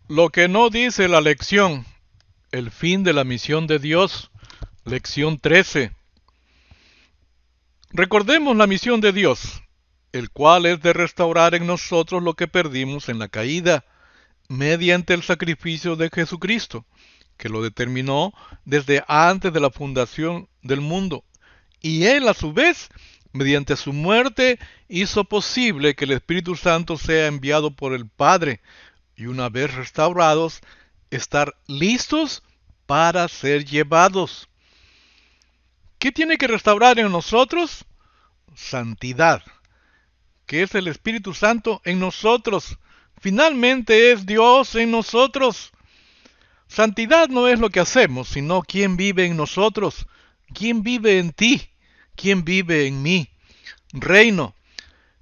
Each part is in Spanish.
Lo que no dice la lección, el fin de la misión de Dios, lección 13. Recordemos la misión de Dios, el cual es de restaurar en nosotros lo que perdimos en la caída, mediante el sacrificio de Jesucristo, que lo determinó desde antes de la fundación del mundo. Y Él, a su vez, mediante su muerte, hizo posible que el Espíritu Santo sea enviado por el Padre, y una vez restaurados, estar listos para ser llevados. ¿Qué tiene que restaurar en nosotros? Santidad, que es el Espíritu Santo en nosotros. Finalmente es Dios en nosotros. Santidad no es lo que hacemos, sino quién vive en nosotros, quién vive en ti, quién vive en mí. Reino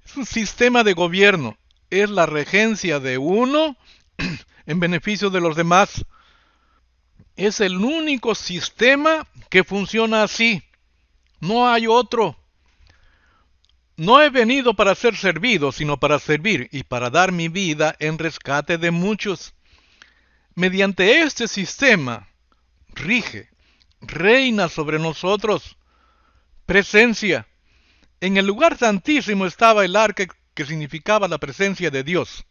es un sistema de gobierno, es la regencia de uno en beneficio de los demás. Es el único sistema que funciona así. No hay otro. No he venido para ser servido, sino para servir y para dar mi vida en rescate de muchos. Mediante este sistema, rige, reina sobre nosotros. Presencia. En el lugar santísimo estaba el arca que significaba la presencia de Dios.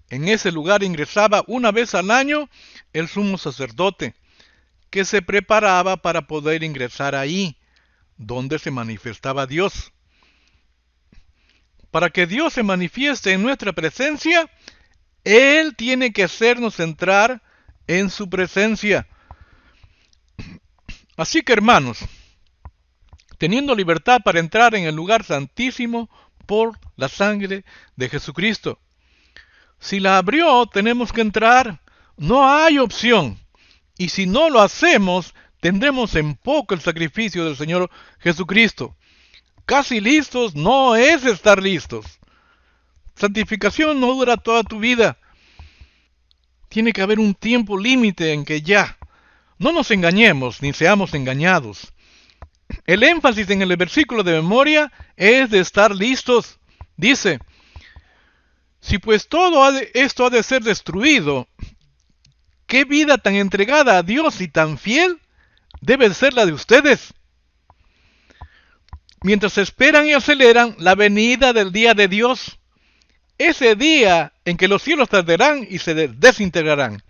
En ese lugar ingresaba una vez al año el sumo sacerdote, que se preparaba para poder ingresar ahí, donde se manifestaba Dios. Para que Dios se manifieste en nuestra presencia, Él tiene que hacernos entrar en su presencia. Así que, hermanos, teniendo libertad para entrar en el lugar santísimo por la sangre de Jesucristo. Si la abrió, tenemos que entrar. No hay opción. Y si no lo hacemos, tendremos en poco el sacrificio del Señor Jesucristo. Casi listos no es estar listos. Santificación no dura toda tu vida. Tiene que haber un tiempo límite en que ya. No nos engañemos ni seamos engañados. El énfasis en el versículo de memoria es de estar listos. Dice, si pues esto ha de ser destruido, ¿qué vida tan entregada a Dios y tan fiel debe ser la de ustedes? Mientras esperan y aceleran la venida del día de Dios, ese día en que los cielos tardarán y se desintegrarán,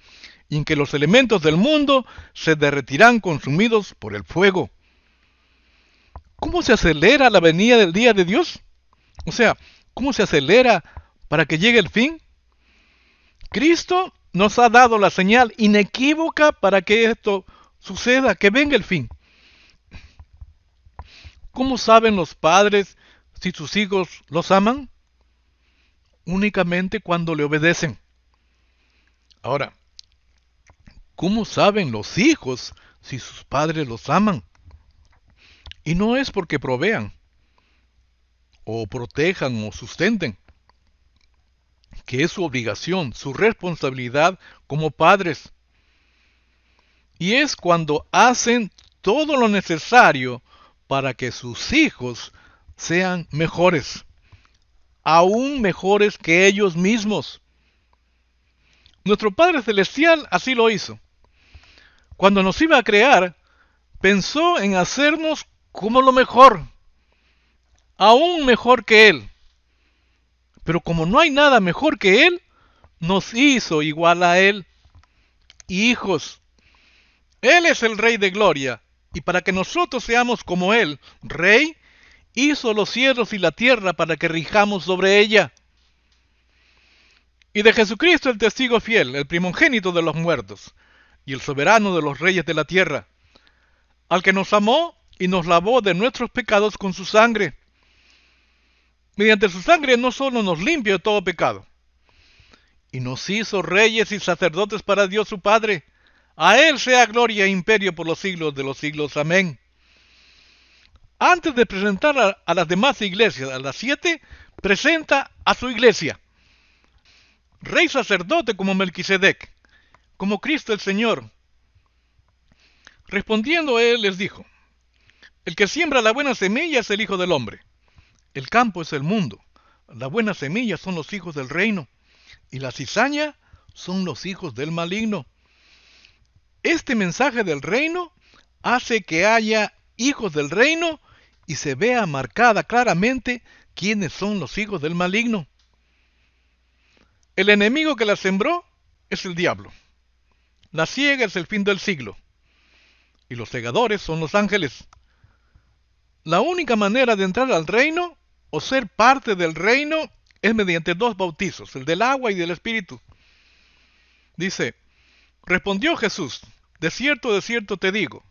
y en que los elementos del mundo se derretirán consumidos por el fuego. ¿Cómo se acelera la venida del día de Dios? O sea, ¿cómo se acelera para que llegue el fin? Cristo nos ha dado la señal inequívoca para que esto suceda, que venga el fin. ¿Cómo saben los padres si sus hijos los aman? Únicamente cuando le obedecen. Ahora, ¿cómo saben los hijos si sus padres los aman? Y no es porque provean, o protejan o sustenten, que es su obligación, su responsabilidad como padres. Y es cuando hacen todo lo necesario para que sus hijos sean mejores, aún mejores que ellos mismos. Nuestro Padre Celestial así lo hizo. Cuando nos iba a crear, pensó en hacernos como lo mejor, aún mejor que Él. Pero como no hay nada mejor que Él, nos hizo igual a Él, hijos. Él es el Rey de Gloria, y para que nosotros seamos como Él, Rey, hizo los cielos y la tierra para que rijamos sobre ella. Y de Jesucristo el testigo fiel, el primogénito de los muertos, y el soberano de los reyes de la tierra, al que nos amó y nos lavó de nuestros pecados con su sangre. Mediante su sangre no solo nos limpia de todo pecado, y nos hizo reyes y sacerdotes para Dios su Padre. A Él sea gloria e imperio por los siglos de los siglos. Amén. Antes de presentar a las demás iglesias, a las 7, presenta a su iglesia. Rey sacerdote como Melquisedec, como Cristo el Señor. Respondiendo él les dijo, el que siembra la buena semilla es el Hijo del Hombre. El campo es el mundo. La buena semilla son los hijos del reino. Y la cizaña son los hijos del maligno. Este mensaje del reino hace que haya hijos del reino y se vea marcada claramente quiénes son los hijos del maligno. El enemigo que la sembró es el diablo. La siega es el fin del siglo. Y los segadores son los ángeles. La única manera de entrar al reino o ser parte del reino es mediante dos bautizos, el del agua y del espíritu. Dice, respondió Jesús, de cierto te digo,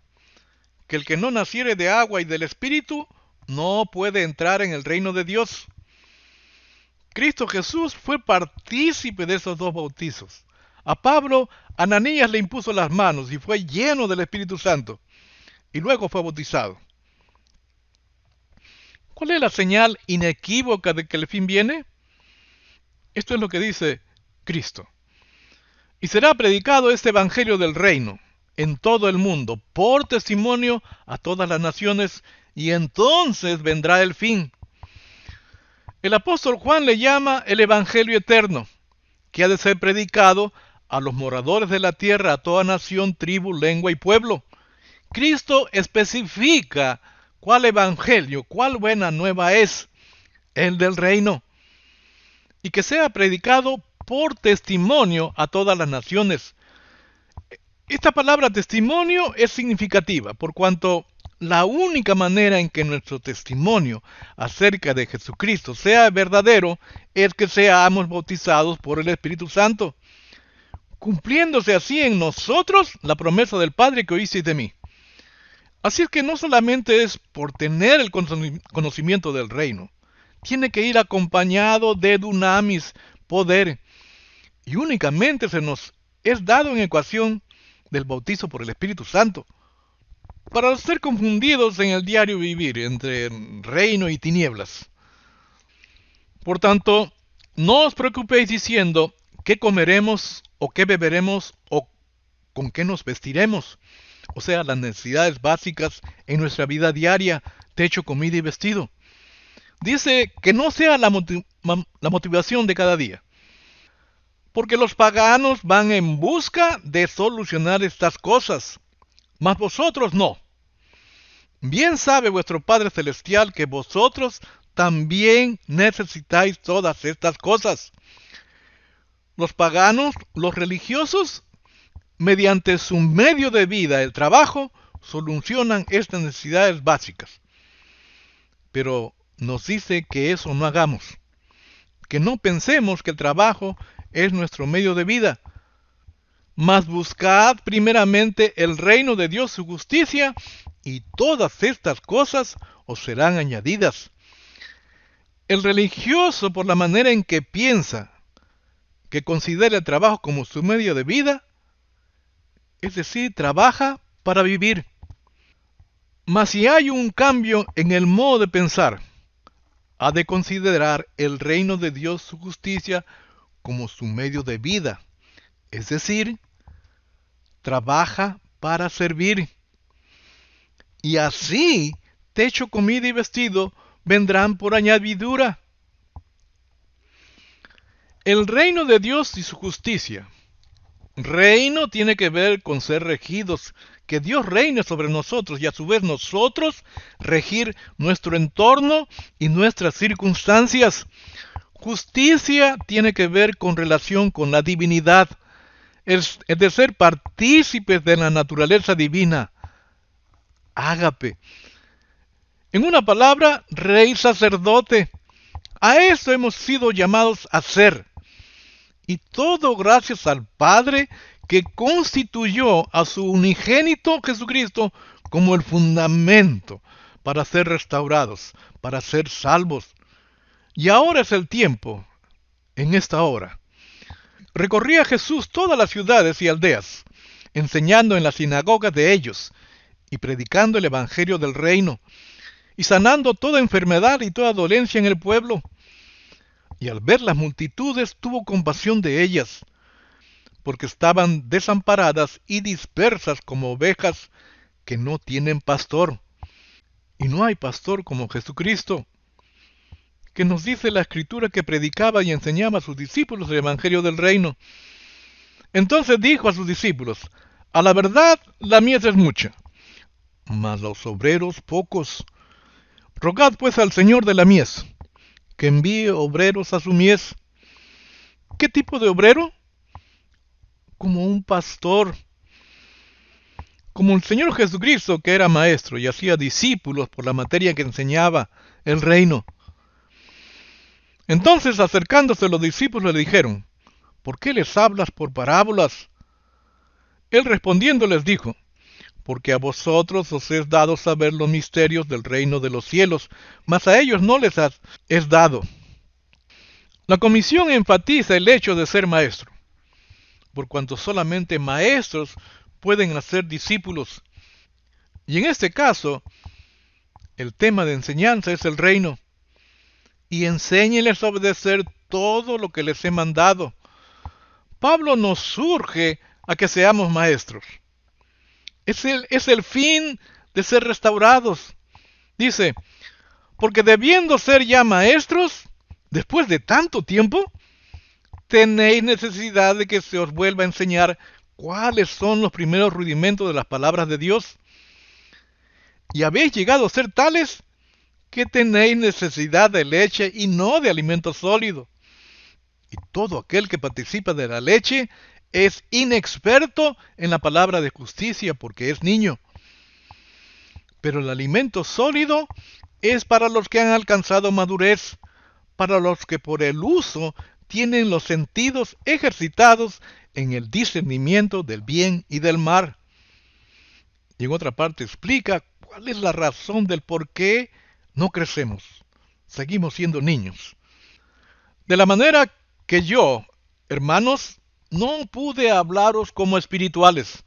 que el que no naciere de agua y del espíritu no puede entrar en el reino de Dios. Cristo Jesús fue partícipe de esos dos bautizos. A Pablo, Ananías le impuso las manos y fue lleno del Espíritu Santo, y luego fue bautizado. ¿Cuál es la señal inequívoca de que el fin viene? Esto es lo que dice Cristo. Y será predicado este evangelio del reino en todo el mundo, por testimonio a todas las naciones, y entonces vendrá el fin. El apóstol Juan le llama el evangelio eterno, que ha de ser predicado a los moradores de la tierra, a toda nación, tribu, lengua y pueblo. Cristo especifica cuál evangelio, cuál buena nueva es, el del reino, y que sea predicado por testimonio a todas las naciones. Esta palabra testimonio es significativa, por cuanto la única manera en que nuestro testimonio acerca de Jesucristo sea verdadero es que seamos bautizados por el Espíritu Santo, cumpliéndose así en nosotros la promesa del Padre que oísteis de mí. Así es que no solamente es por tener el conocimiento del reino, tiene que ir acompañado de dunamis, poder, y únicamente se nos es dado en ecuación del bautizo por el Espíritu Santo, para no ser confundidos en el diario vivir entre reino y tinieblas. Por tanto, no os preocupéis diciendo qué comeremos o qué beberemos o con qué nos vestiremos, o sea, las necesidades básicas en nuestra vida diaria, techo, comida y vestido. Dice que no sea la motivación de cada día, porque los paganos van en busca de solucionar estas cosas, mas vosotros no. Bien sabe vuestro Padre Celestial que vosotros también necesitáis todas estas cosas. Los paganos, los religiosos, mediante su medio de vida, el trabajo, solucionan estas necesidades básicas. Pero nos dice que eso no hagamos, que no pensemos que el trabajo es nuestro medio de vida, mas buscad primeramente el reino de Dios, su justicia, y todas estas cosas os serán añadidas. El religioso, por la manera en que piensa, que considera el trabajo como su medio de vida, es decir, trabaja para vivir. Mas si hay un cambio en el modo de pensar, ha de considerar el reino de Dios, su justicia, como su medio de vida. Es decir, trabaja para servir. Y así, techo, comida y vestido vendrán por añadidura. El reino de Dios y su justicia. Reino tiene que ver con ser regidos, que Dios reine sobre nosotros y a su vez nosotros regir nuestro entorno y nuestras circunstancias. Justicia tiene que ver con relación con la divinidad, es de ser partícipes de la naturaleza divina. Ágape. En una palabra, rey sacerdote. A eso hemos sido llamados a ser. Y todo gracias al Padre que constituyó a su unigénito Jesucristo como el fundamento para ser restaurados, para ser salvos. Y ahora es el tiempo, en esta hora. Recorría Jesús todas las ciudades y aldeas, enseñando en las sinagogas de ellos, y predicando el evangelio del reino, y sanando toda enfermedad y toda dolencia en el pueblo. Y al ver las multitudes tuvo compasión de ellas, porque estaban desamparadas y dispersas como ovejas que no tienen pastor. Y no hay pastor como Jesucristo, que nos dice la Escritura que predicaba y enseñaba a sus discípulos el evangelio del reino. Entonces dijo a sus discípulos: a la verdad, la mies es mucha, mas los obreros pocos. Rogad pues al Señor de la mies, que envíe obreros a su mies. ¿Qué tipo de obrero? Como un pastor, como el Señor Jesucristo, que era maestro y hacía discípulos por la materia que enseñaba, el reino. Entonces, acercándose los discípulos, le dijeron: ¿por qué les hablas por parábolas? Él respondiendo les dijo: porque a vosotros os es dado saber los misterios del reino de los cielos, mas a ellos no les es dado. La comisión enfatiza el hecho de ser maestro, por cuanto solamente maestros pueden hacer discípulos. Y en este caso, el tema de enseñanza es el reino. Y enséñeles a obedecer todo lo que les he mandado. Pablo nos surge a que seamos maestros. Es el fin de ser restaurados. Dice: porque debiendo ser ya maestros, después de tanto tiempo, tenéis necesidad de que se os vuelva a enseñar cuáles son los primeros rudimentos de las palabras de Dios. Y habéis llegado a ser tales que tenéis necesidad de leche y no de alimento sólido. Y todo aquel que participa de la leche es inexperto en la palabra de justicia, porque es niño. Pero el alimento sólido es para los que han alcanzado madurez, para los que por el uso tienen los sentidos ejercitados en el discernimiento del bien y del mal. Y en otra parte explica cuál es la razón del por qué no crecemos. Seguimos siendo niños. De la manera que yo, hermanos, no pude hablaros como espirituales,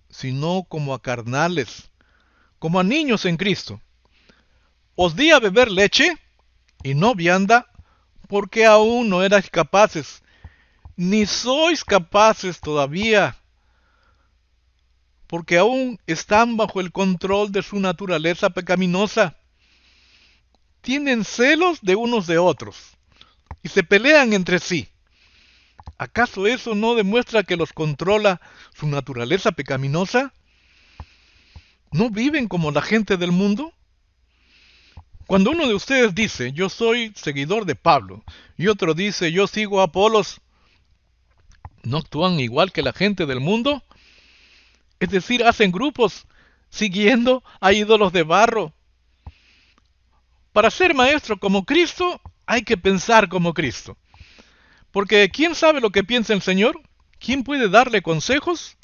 sino como a carnales, como a niños en Cristo. Os di a beber leche y no vianda, porque aún no erais capaces, ni sois capaces todavía, porque aún están bajo el control de su naturaleza pecaminosa. Tienen celos de unos de otros y se pelean entre sí. ¿Acaso eso no demuestra que los controla su naturaleza pecaminosa? ¿No viven como la gente del mundo? Cuando uno de ustedes dice: yo soy seguidor de Pablo, y otro dice: yo sigo a Apolos, ¿no actúan igual que la gente del mundo? Es decir, hacen grupos siguiendo a ídolos de barro. Para ser maestro como Cristo, hay que pensar como Cristo. Porque ¿quién sabe lo que piensa el Señor? ¿Quién puede darle consejos?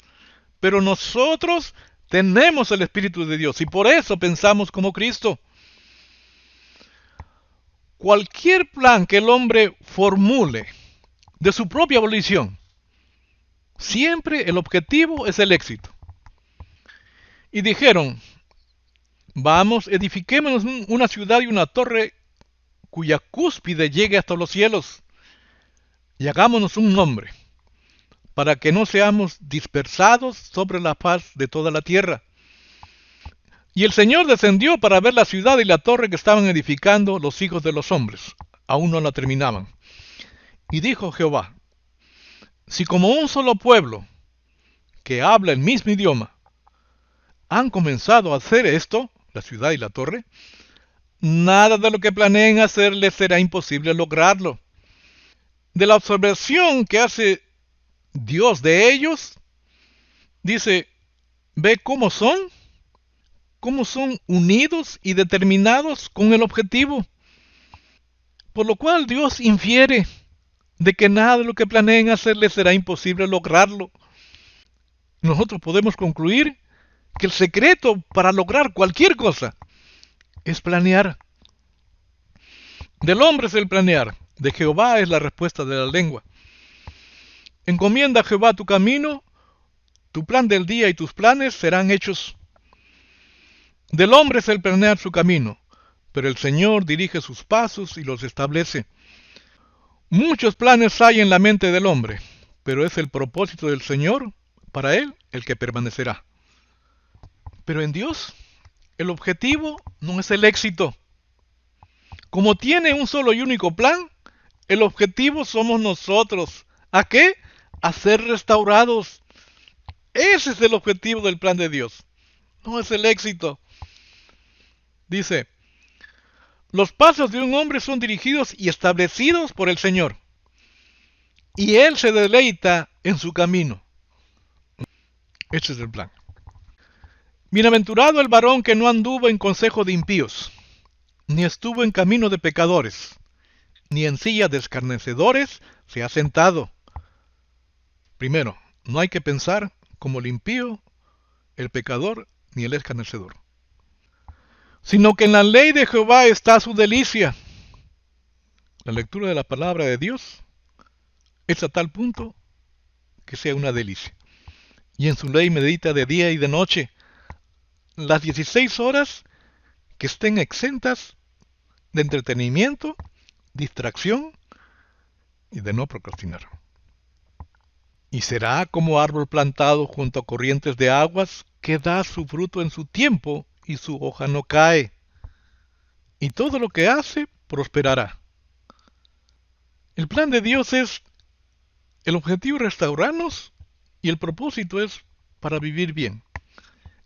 Pero nosotros tenemos el Espíritu de Dios y por eso pensamos como Cristo. Cualquier plan que el hombre formule de su propia volición, siempre el objetivo es el éxito. Y dijeron: vamos, edifiquémonos una ciudad y una torre cuya cúspide llegue hasta los cielos, y hagámonos un nombre, para que no seamos dispersados sobre la faz de toda la tierra. Y el Señor descendió para ver la ciudad y la torre que estaban edificando los hijos de los hombres. Aún no la terminaban. Y dijo Jehová: si como un solo pueblo, que habla el mismo idioma, han comenzado a hacer esto, la ciudad y la torre, nada de lo que planeen hacer les será imposible lograrlo. De la observación que hace Dios de ellos, dice: ve cómo son unidos y determinados con el objetivo. Por lo cual Dios infiere de que nada de lo que planeen hacer les será imposible lograrlo. Nosotros podemos concluir que el secreto para lograr cualquier cosa es planear. Del hombre es el planear, de Jehová es la respuesta de la lengua. Encomienda a Jehová tu camino, tu plan del día y tus planes serán hechos. Del hombre es el planear su camino, pero el Señor dirige sus pasos y los establece. Muchos planes hay en la mente del hombre, pero es el propósito del Señor para él el que permanecerá. Pero en Dios, el objetivo no es el éxito. Como tiene un solo y único plan, el objetivo somos nosotros. ¿A qué? a ser restaurados. Ese es el objetivo del plan de Dios. No es el éxito. Dice, los pasos de un hombre son dirigidos y establecidos por el Señor, y Él se deleita en su camino. Ese es el plan. Bienaventurado el varón que no anduvo en consejo de impíos, ni estuvo en camino de pecadores, ni en silla de escarnecedores se ha sentado. Primero, no hay que pensar como el impío, el pecador, ni el escarnecedor, sino que en la ley de Jehová está su delicia. La lectura de la palabra de Dios es a tal punto que sea una delicia. Y en su ley medita de día y de noche, las 16 horas que estén exentas de entretenimiento, distracción y de no procrastinar. Y será como árbol plantado junto a corrientes de aguas, que da su fruto en su tiempo y su hoja no cae. Y todo lo que hace prosperará. El plan de Dios es, el objetivo es restaurarnos y el propósito es para vivir bien.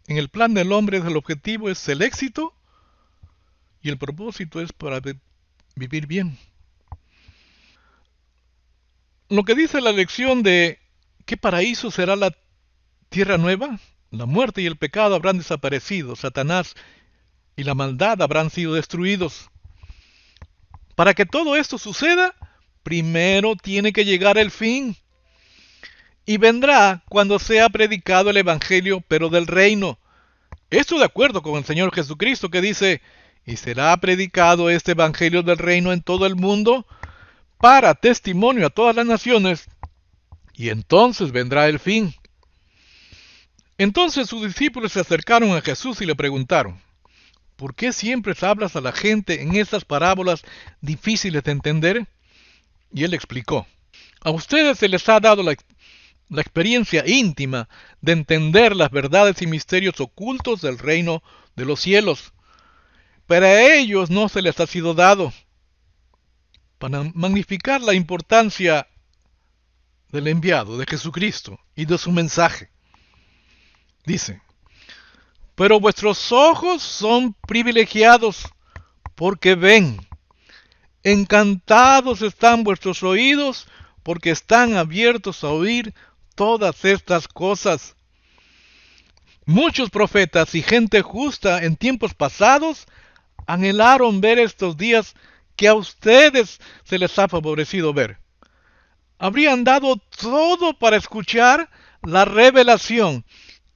En el plan del hombre el objetivo es el éxito y el propósito es para vivir bien. Lo que dice la lección de ¿qué paraíso será la tierra nueva? La muerte y el pecado habrán desaparecido, Satanás y la maldad habrán sido destruidos. Para que todo esto suceda, primero tiene que llegar el fin. Y vendrá cuando sea predicado el Evangelio, pero del reino. Esto de acuerdo con el Señor Jesucristo, que dice, y será predicado este Evangelio del reino en todo el mundo, para testimonio a todas las naciones, y entonces vendrá el fin. Entonces sus discípulos se acercaron a Jesús y le preguntaron, ¿por qué siempre hablas a la gente en estas parábolas difíciles de entender? Y él explicó, a ustedes se les ha dado la experiencia íntima de entender las verdades y misterios ocultos del reino de los cielos, pero a ellos no se les ha sido dado. Para magnificar la importancia del enviado, de Jesucristo y de su mensaje, dice, pero vuestros ojos son privilegiados porque ven, encantados están vuestros oídos porque están abiertos a oír todas estas cosas. Muchos profetas y gente justa en tiempos pasados anhelaron ver estos días que a ustedes se les ha favorecido ver. Habrían dado todo para escuchar la revelación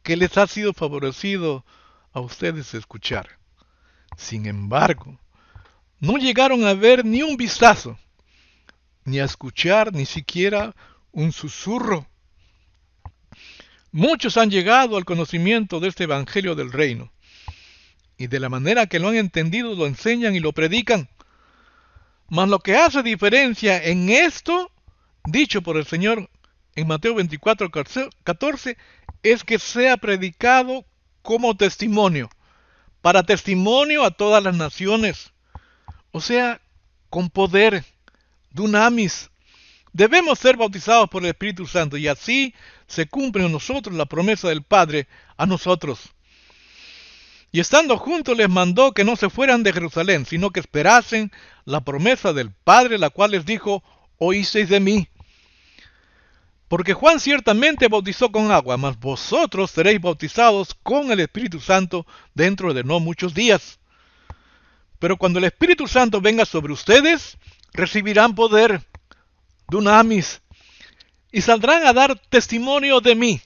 que les ha sido favorecido a ustedes escuchar. Sin embargo, no llegaron a ver ni un vistazo, ni a escuchar ni siquiera un susurro. Muchos han llegado al conocimiento de este Evangelio del Reino, y de la manera que lo han entendido lo enseñan y lo predican. Mas lo que hace diferencia en esto, dicho por el Señor en Mateo 24:14, es que sea predicado como testimonio, para testimonio a todas las naciones, o sea, con poder, dunamis. Debemos ser bautizados por el Espíritu Santo y así se cumple en nosotros la promesa del Padre a nosotros. Y estando juntos les mandó que no se fueran de Jerusalén, sino que esperasen la promesa del Padre, la cual les dijo, oísteis de mí. Porque Juan ciertamente bautizó con agua, mas vosotros seréis bautizados con el Espíritu Santo dentro de no muchos días. Pero cuando el Espíritu Santo venga sobre ustedes, recibirán poder, dunamis, y saldrán a dar testimonio de mí,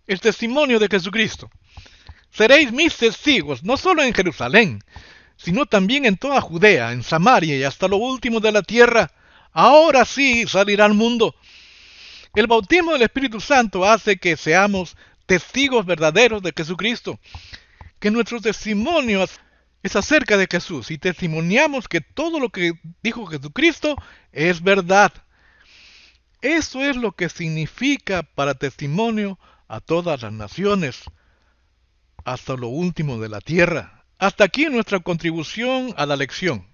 el testimonio de Jesucristo. Seréis mis testigos, no solo en Jerusalén, sino también en toda Judea, en Samaria y hasta lo último de la tierra. Ahora sí salirá al mundo. El bautismo del Espíritu Santo hace que seamos testigos verdaderos de Jesucristo, que nuestro testimonio es acerca de Jesús y testimoniamos que todo lo que dijo Jesucristo es verdad. Eso es lo que significa para testimonio a todas las naciones, hasta lo último de la tierra. Hasta aquí nuestra contribución a la lección.